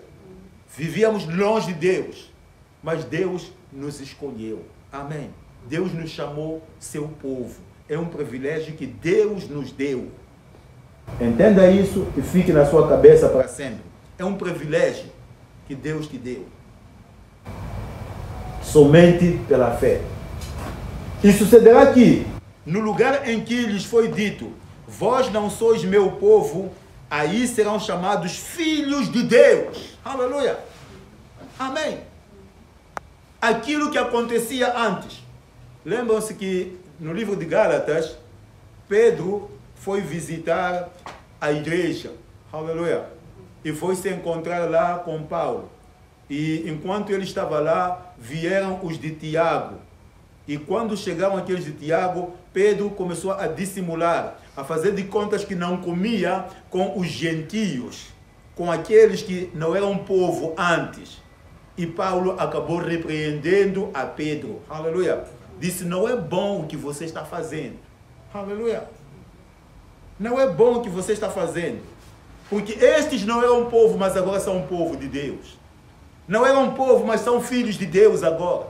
Vivíamos longe de Deus, mas Deus nos escolheu. Amém. Deus nos chamou seu povo. É um privilégio que Deus nos deu. Entenda isso e fique na sua cabeça para sempre. É um privilégio que Deus te deu. Somente pela fé. E sucederá que, no lugar em que lhes foi dito, vós não sois meu povo, aí serão chamados filhos de Deus. Aleluia. Amém. Aquilo que acontecia antes. Lembram-se que no livro de Gálatas, Pedro foi visitar a igreja. Aleluia. E foi se encontrar lá com Paulo. E enquanto ele estava lá, vieram os de Tiago. E quando chegaram aqueles de Tiago, Pedro começou a dissimular, a fazer de contas que não comia com os gentios, com aqueles que não eram povo antes. E Paulo acabou repreendendo a Pedro. Aleluia. Disse, não é bom o que você está fazendo. Aleluia. Não é bom o que você está fazendo. Porque estes não eram povo, mas agora são povo de Deus. Não eram povo, mas são filhos de Deus agora.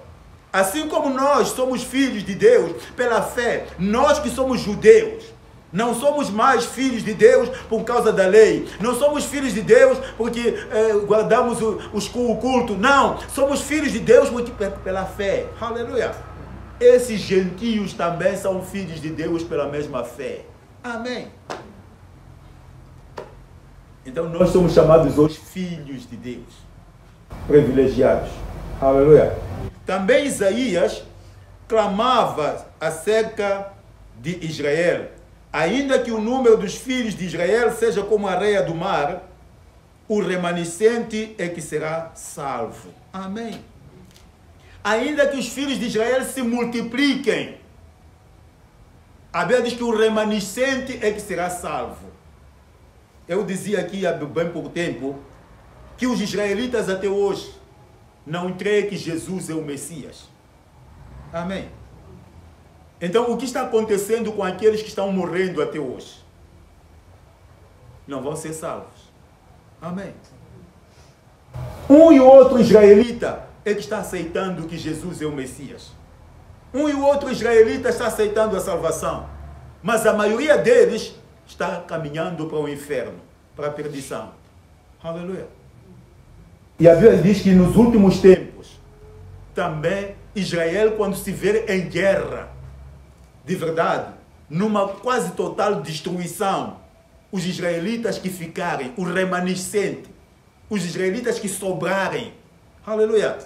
Assim como nós somos filhos de Deus pela fé, nós que somos judeus, não somos mais filhos de Deus por causa da lei. Não somos filhos de Deus porque guardamos o culto. Não, somos filhos de Deus porque, pela fé. Aleluia. Esses gentios também são filhos de Deus pela mesma fé. Amém. Então nós somos chamados hoje filhos de Deus. Privilegiados. Aleluia. Também Isaías clamava acerca de Israel. Ainda que o número dos filhos de Israel seja como a areia do mar, o remanescente é que será salvo. Amém. Ainda que os filhos de Israel se multipliquem, a Bíblia diz que o remanescente é que será salvo. Eu dizia aqui há bem pouco tempo que os israelitas até hoje não creem que Jesus é o Messias. Amém. Então, o que está acontecendo com aqueles que estão morrendo até hoje? Não vão ser salvos. Amém. Um e o outro israelita é que está aceitando que Jesus é o Messias. Um e o outro israelita está aceitando a salvação. Mas a maioria deles está caminhando para o inferno, para a perdição. Aleluia. E a Bíblia diz que nos últimos tempos, também Israel, quando se vê em guerra, de verdade, numa quase total destruição, os israelitas que ficarem, o remanescente, os israelitas que sobrarem, aleluia,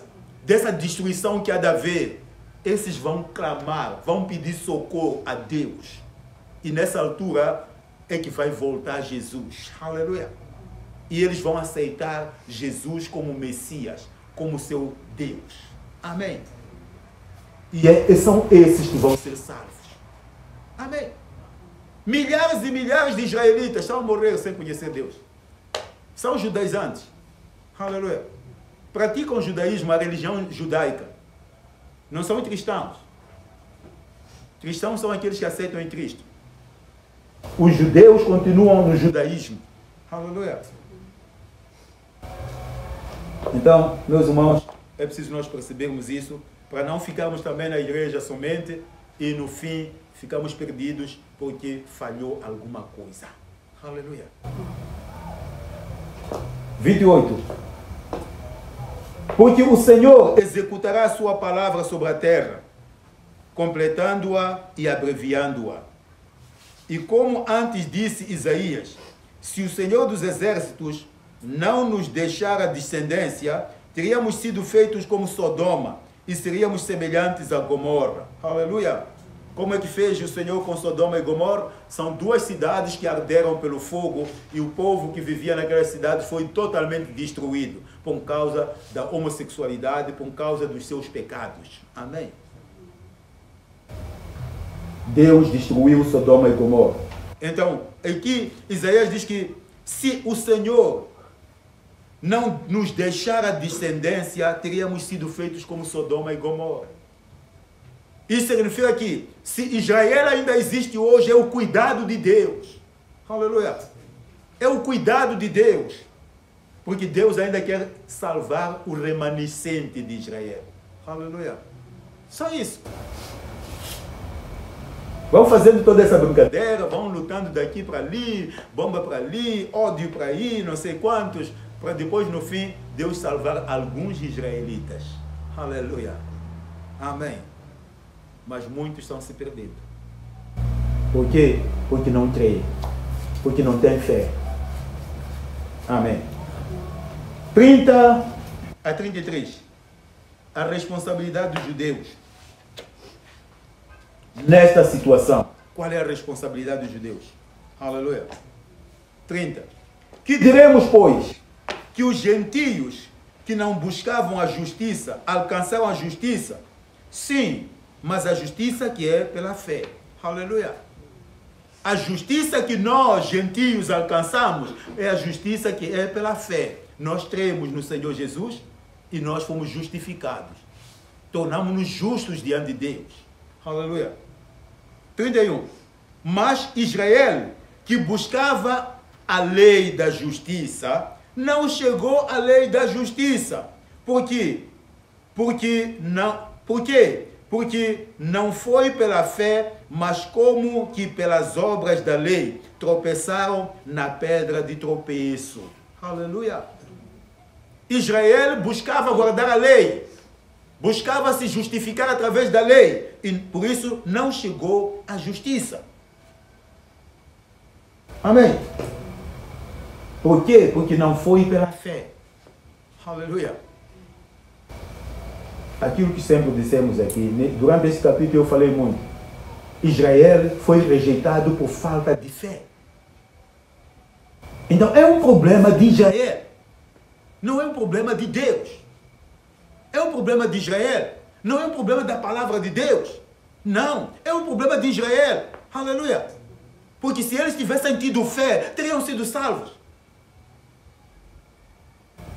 dessa destruição que há de haver, esses vão clamar, vão pedir socorro a Deus. E nessa altura é que vai voltar Jesus, aleluia. E eles vão aceitar Jesus como Messias, como seu Deus. Amém. E são esses que vão ser salvos. Amém. Milhares e milhares de israelitas estão a morrer sem conhecer Deus. São judaizantes. Aleluia. Praticam o judaísmo, a religião judaica. Não são cristãos. Cristãos são aqueles que aceitam em Cristo. Os judeus continuam no judaísmo. Aleluia. Então, meus irmãos, é preciso nós percebermos isso para não ficarmos também na igreja somente e no fim ficamos perdidos porque falhou alguma coisa. Aleluia. 28. Porque o Senhor executará a sua palavra sobre a terra, completando-a e abreviando-a. E como antes disse Isaías, se o Senhor dos exércitos não nos deixar a descendência, teríamos sido feitos como Sodoma e seríamos semelhantes a Gomorra. Aleluia! Como é que fez o Senhor com Sodoma e Gomorra? São duas cidades que arderam pelo fogo e o povo que vivia naquela cidade foi totalmente destruído por causa da homossexualidade, por causa dos seus pecados. Amém? Deus destruiu Sodoma e Gomorra. Então, aqui Isaías diz que se o Senhor não nos deixar a descendência, teríamos sido feitos como Sodoma e Gomorra. Isso significa que, se Israel ainda existe hoje, é o cuidado de Deus. Aleluia. É o cuidado de Deus. Porque Deus ainda quer salvar o remanescente de Israel. Aleluia. Só isso. Vão fazendo toda essa brincadeira, vão lutando daqui para ali, bomba para ali, ódio para aí, não sei quantos, para depois, no fim, Deus salvar alguns israelitas. Aleluia. Amém. Mas muitos estão se perdendo. Por quê? Porque não creem. Porque não têm fé. Amém. 30 a 33. A responsabilidade dos judeus nesta situação. Qual é a responsabilidade dos judeus? Aleluia. 30. Que diremos, pois? Que os gentios que não buscavam a justiça alcançaram a justiça? Sim, mas a justiça que é pela fé. Aleluia. A justiça que nós, gentios, alcançamos é a justiça que é pela fé. Nós cremos no Senhor Jesus e nós fomos justificados. Tornamos-nos justos diante de Deus. Aleluia. 31. Mas Israel, que buscava a lei da justiça, não chegou à lei da justiça. Por quê? Por quê? Porque não foi pela fé, mas como que pelas obras da lei, tropeçaram na pedra de tropeço. Aleluia. Israel buscava guardar a lei, buscava se justificar através da lei, e por isso não chegou à justiça. Amém. Por quê? Porque não foi pela fé. Aleluia. Aquilo que sempre dissemos aqui, durante esse capítulo eu falei muito. Israel foi rejeitado por falta de fé. Então é um problema de Israel. Não é um problema de Deus. É um problema de Israel. Não é um problema da palavra de Deus. Não. É um problema de Israel. Aleluia. Porque se eles tivessem tido fé, teriam sido salvos.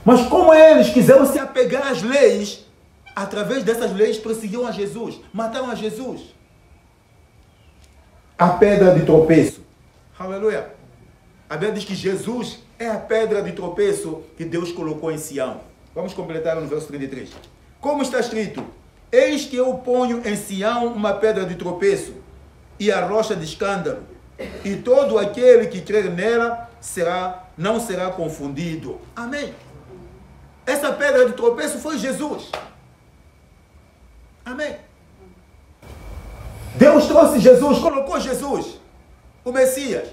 Mas como eles quiseram se apegar às leis, através dessas leis perseguiam a Jesus, mataram a Jesus. A pedra de tropeço. Aleluia. A Bíblia diz que Jesus é a pedra de tropeço que Deus colocou em Sião. Vamos completar no verso 33. Como está escrito: eis que eu ponho em Sião uma pedra de tropeço e a rocha de escândalo, e todo aquele que crer nela não será confundido. Amém. Essa pedra de tropeço foi Jesus. Amém. Deus trouxe Jesus, colocou Jesus, o Messias.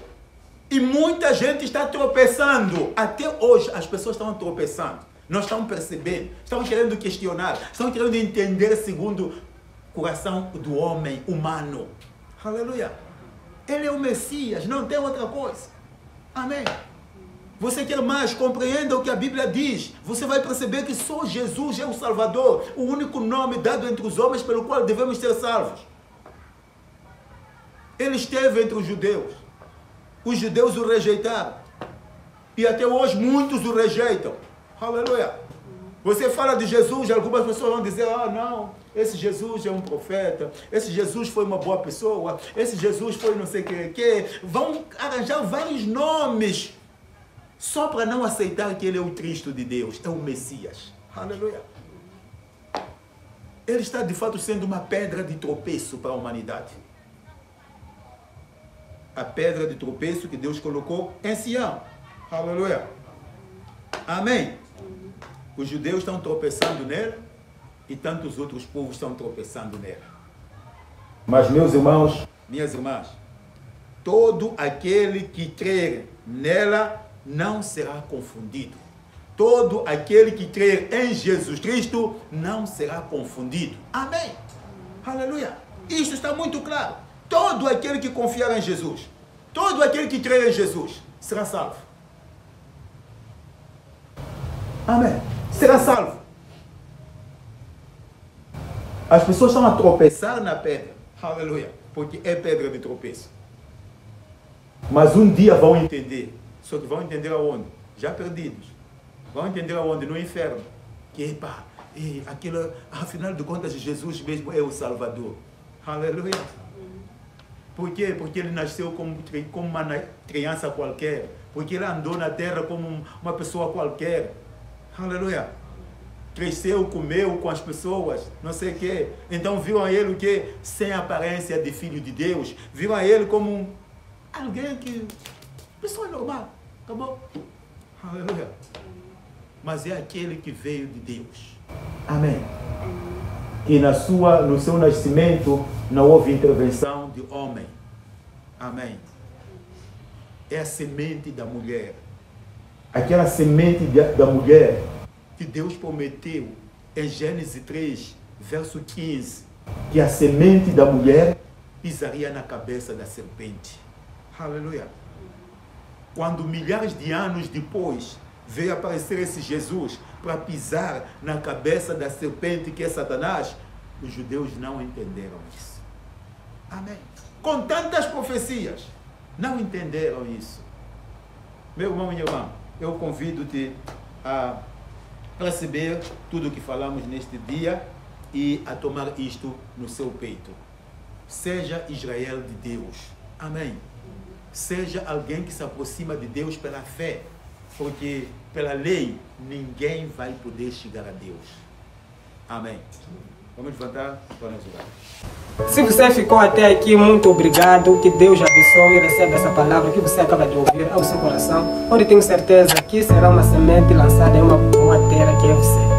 E muita gente está tropeçando. Até hoje as pessoas estão tropeçando. Não estão percebendo, estão querendo questionar, estão querendo entender segundo o coração do homem humano. Aleluia. Ele é o Messias, não tem outra coisa. Amém. Você quer mais? Compreenda o que a Bíblia diz. Você vai perceber que só Jesus é o Salvador, o único nome dado entre os homens pelo qual devemos ser salvos. Ele esteve entre os judeus. Os judeus o rejeitaram. E até hoje muitos o rejeitam. Aleluia. Você fala de Jesus, algumas pessoas vão dizer: ah, não, esse Jesus é um profeta, esse Jesus foi uma boa pessoa, esse Jesus foi não sei o que. Vão arranjar vários nomes só para não aceitar que ele é o Cristo de Deus, é o Messias. Aleluia. Ele está de fato sendo uma pedra de tropeço para a humanidade. A pedra de tropeço que Deus colocou em Sião. Aleluia. Amém. Os judeus estão tropeçando nela e tantos outros povos estão tropeçando nela. Mas, meus irmãos, minhas irmãs, todo aquele que crer nela não será confundido. Todo aquele que crer em Jesus Cristo não será confundido. Amém. Aleluia. Isso está muito claro. Todo aquele que confiar em Jesus, todo aquele que crer em Jesus, será salvo. Amém. Será salvo. As pessoas estão a tropeçar na pedra. Aleluia. Porque é pedra de tropeço. Mas um dia vão entender. Só que vão entender aonde? Já perdidos. Vão entender aonde? No inferno. Que, aquilo, afinal de contas, Jesus mesmo é o Salvador. Aleluia. Por quê? Porque ele nasceu como uma criança qualquer. Porque ele andou na terra como uma pessoa qualquer. Aleluia. Cresceu, comeu com as pessoas, não sei o quê. Então viram a ele o quê? Sem aparência de filho de Deus. Viram a ele como alguém que... pessoa normal. Acabou. Aleluia. Mas é aquele que veio de Deus. Amém. E no seu nascimento não houve intervenção de homem. Amém. É a semente da mulher. Aquela semente da mulher que Deus prometeu em Gênesis 3, verso 15, que a semente da mulher pisaria na cabeça da serpente. Aleluia. Quando milhares de anos depois veio aparecer esse Jesus para pisar na cabeça da serpente que é Satanás, os judeus não entenderam isso. Amém. Com tantas profecias, não entenderam isso. Meu irmão e minha irmã, eu convido-te a receber tudo o que falamos neste dia e a tomar isto no seu peito. Seja Israel de Deus. Amém. Seja alguém que se aproxima de Deus pela fé, porque pela lei ninguém vai poder chegar a Deus. Amém. Vamos levantar para nos orar. Se você ficou até aqui, muito obrigado. Que Deus abençoe e receba essa palavra que você acaba de ouvir ao seu coração, onde tenho certeza que será uma semente lançada em uma boa terra que é você.